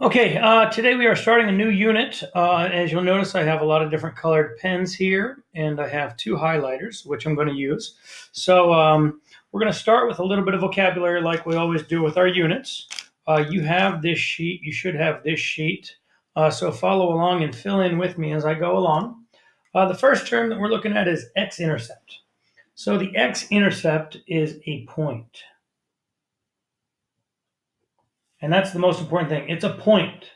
Okay, today we are starting a new unit. As you'll notice, I have a lot of different colored pens here, and I have two highlighters, which I'm going to use. So we're going to start with a little bit of vocabulary like we always do with our units. You have this sheet. You should have this sheet. So follow along and fill in with me as I go along. The first term that we're looking at is x-intercept. So the x-intercept is a point. And that's the most important thing. It's a point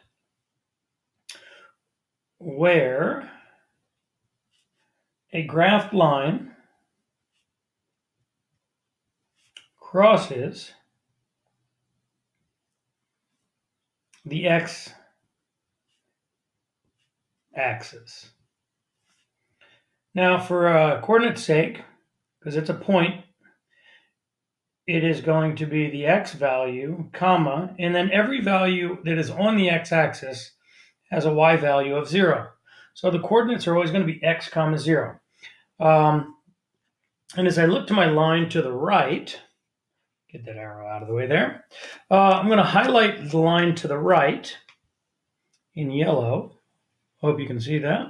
where a graphed line crosses the x-axis. Now, for coordinate sake, because it's a point, it is going to be the x value, comma, and then every value that is on the x-axis has a y value of 0. So the coordinates are always going to be x, comma, 0. And as I look to my line to the right, get that arrow out of the way there, I'm going to highlight the line to the right in yellow. Hope you can see that.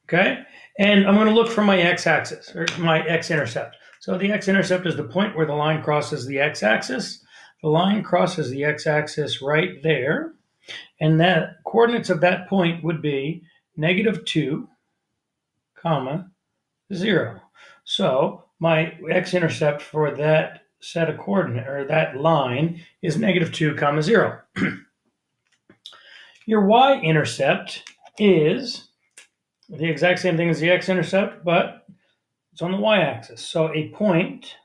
Okay, and I'm going to look for my x-axis, or my x-intercept. So the x-intercept is the point where the line crosses the x-axis. The line crosses the x-axis right there, and that coordinates of that point would be -2, comma, 0. So my x-intercept for that set of coordinate, or that line, is -2, comma, 0. Your y-intercept is the exact same thing as the x-intercept, but it's on the y-axis. So a point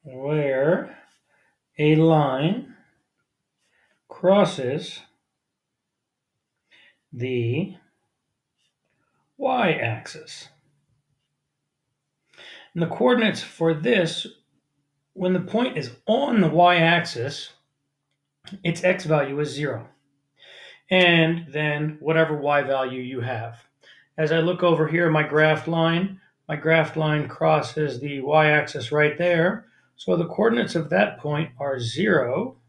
where a line crosses the y-axis. And the coordinates for this, when the point is on the y-axis, its x value is 0. And then whatever y value you have. As I look over here, my graphed line crosses the y-axis right there. So the coordinates of that point are 0,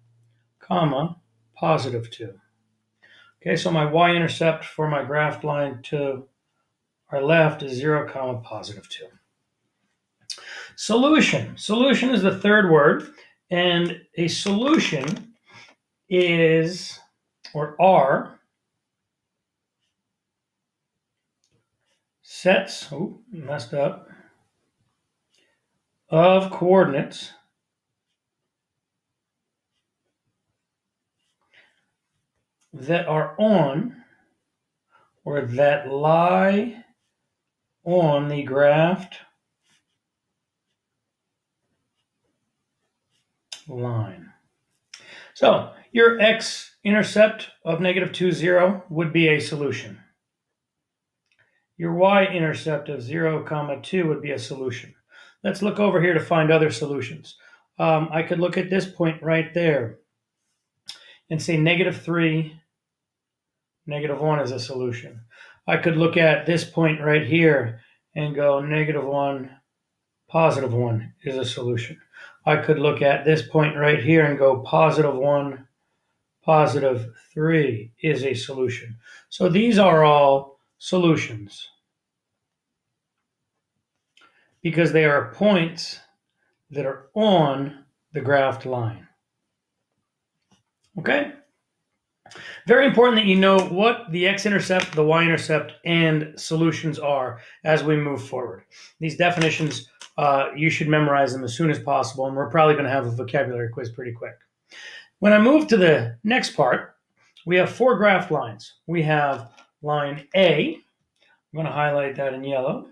comma, +2. Okay, so my y-intercept for my graphed line to our left is 0, comma, +2. Solution. Solution is the third word, and a solution is, or are, sets, messed up, of coordinates that are on, or that lie on the graphed line. So your x-intercept of -2, 0 would be a solution. Your y-intercept of 0, comma, 2 would be a solution. Let's look over here to find other solutions. I could look at this point right there and say -3, -1 is a solution. I could look at this point right here and go -1, +1 is a solution. I could look at this point right here and go +1, +3 is a solution. So these are all solutions because they are points that are on the graphed line. Okay? Very important that you know what the x-intercept, the y-intercept, and solutions are as we move forward. These definitions, you should memorize them as soon as possible, and we're probably going to have a vocabulary quiz pretty quick. When I move to the next part, we have 4 graphed lines. We have line A. I'm going to highlight that in yellow.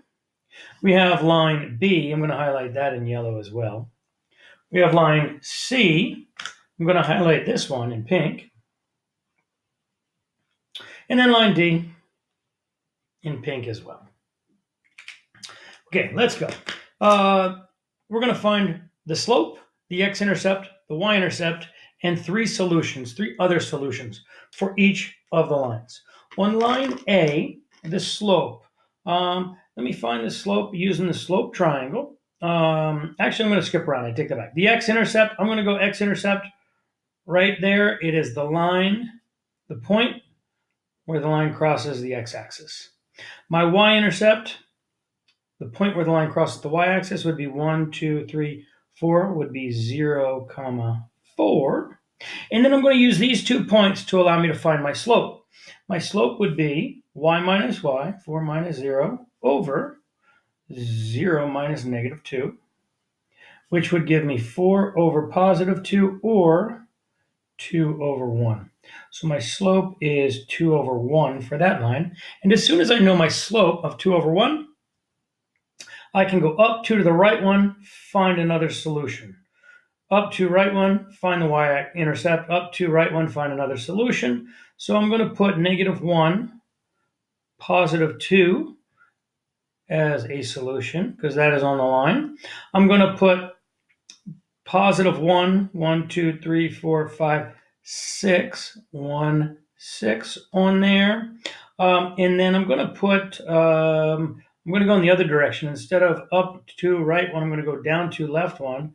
We have line B. I'm going to highlight that in yellow as well. We have line C. I'm going to highlight this one in pink. And then line D in pink as well. Okay, let's go. We're going to find the slope, the x-intercept, the y-intercept, and 3 other solutions for each of the lines. On line A, the slope. Let me find the slope using the slope triangle. Actually, I'm going to skip around. I take that back. The x-intercept, I'm going to go x-intercept right there. It is the line, the point where the line crosses the x-axis. My y-intercept, the point where the line crosses the y-axis would be 1, 2, 3, 4, would be 0, 4. And then I'm going to use these 2 points to allow me to find my slope. My slope would be y minus y, 4 minus 0, over 0 minus negative 2, which would give me 4 over positive 2, or 2 over 1. So my slope is 2 over 1 for that line. And as soon as I know my slope of 2 over 1, I can go up 2 to the right one, find another solution. Up 2 right one, find the y-intercept. Up 2 right one, find another solution. So I'm going to put negative 1, positive 2 as a solution, because that is on the line. I'm going to put positive 1, 1, 2, 3, 4, 5, 6, 1, 6 on there. And then I'm going to put, I'm going to go in the other direction. Instead of up 2 right one, I'm going to go down 2 left one.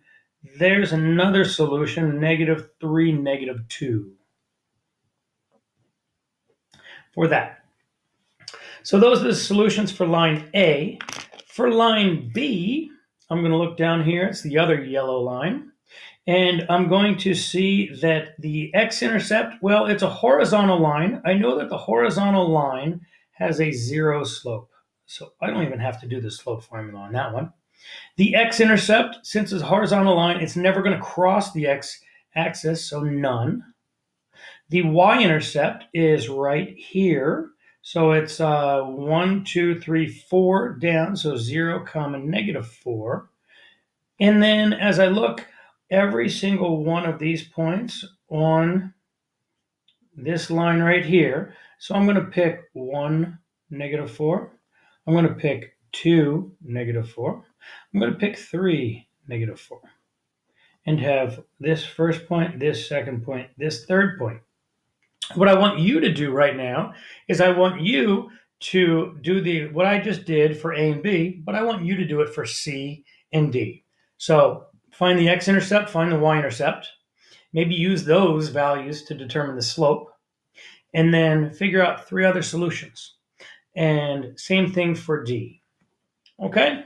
There's another solution, negative 3, negative 2 for that. So those are the solutions for line A. For line B, I'm going to look down here. It's the other yellow line. And I'm going to see that the x-intercept, well, it's a horizontal line. I know that the horizontal line has a 0 slope. So I don't even have to do the slope formula on that one. The x-intercept, since it's a horizontal line, it's never going to cross the x-axis, so none. The y-intercept is right here. So it's 1, 2, 3, 4 down, so 0, negative 4. And then as I look, every single one of these points on this line right here, so I'm going to pick 1, negative 4. I'm going to pick 2, negative 4. I'm going to pick 3, negative 4. And have this first point, this second point, this third point. What I want you to do right now is I want you to do what I just did for A and B, but I want you to do it for C and D. So find the x-intercept, find the y-intercept, maybe use those values to determine the slope, and then figure out 3 other solutions. And same thing for D. Okay?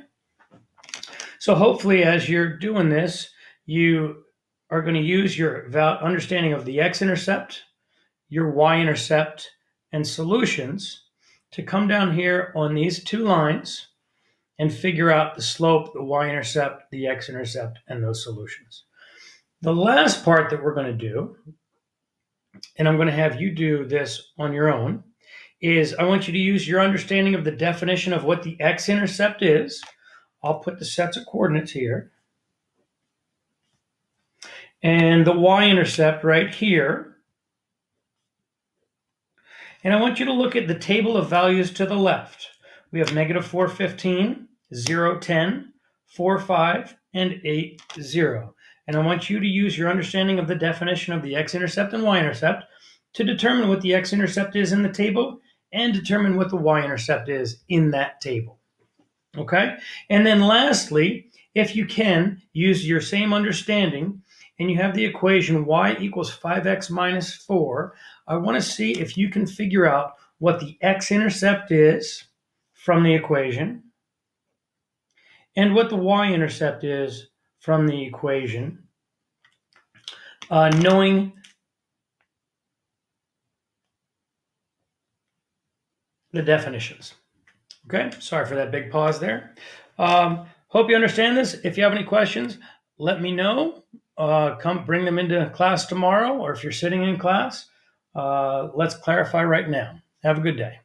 So hopefully as you're doing this, you are going to use your understanding of the x-intercept, your y-intercept, and solutions to come down here on these 2 lines and figure out the slope, the y-intercept, the x-intercept, and those solutions. The last part that we're going to do, and I'm going to have you do this on your own, is I want you to use your understanding of the definition of what the x-intercept is. I'll put the sets of coordinates here. And the y-intercept right here. And I want you to look at the table of values to the left. We have negative 4, 15, 0, 10, 4, 5, and 8, 0. And I want you to use your understanding of the definition of the x-intercept and y-intercept to determine what the x-intercept is in the table and determine what the y-intercept is in that table. Okay? And then lastly, if you can, use your same understanding and you have the equation y equals 5x minus 4, I want to see if you can figure out what the x-intercept is from the equation and what the y-intercept is from the equation, knowing the definitions. Okay, sorry for that big pause there. Hope you understand this. If you have any questions, let me know. Come bring them into class tomorrow, or if you're sitting in class, let's clarify right now. Have a good day.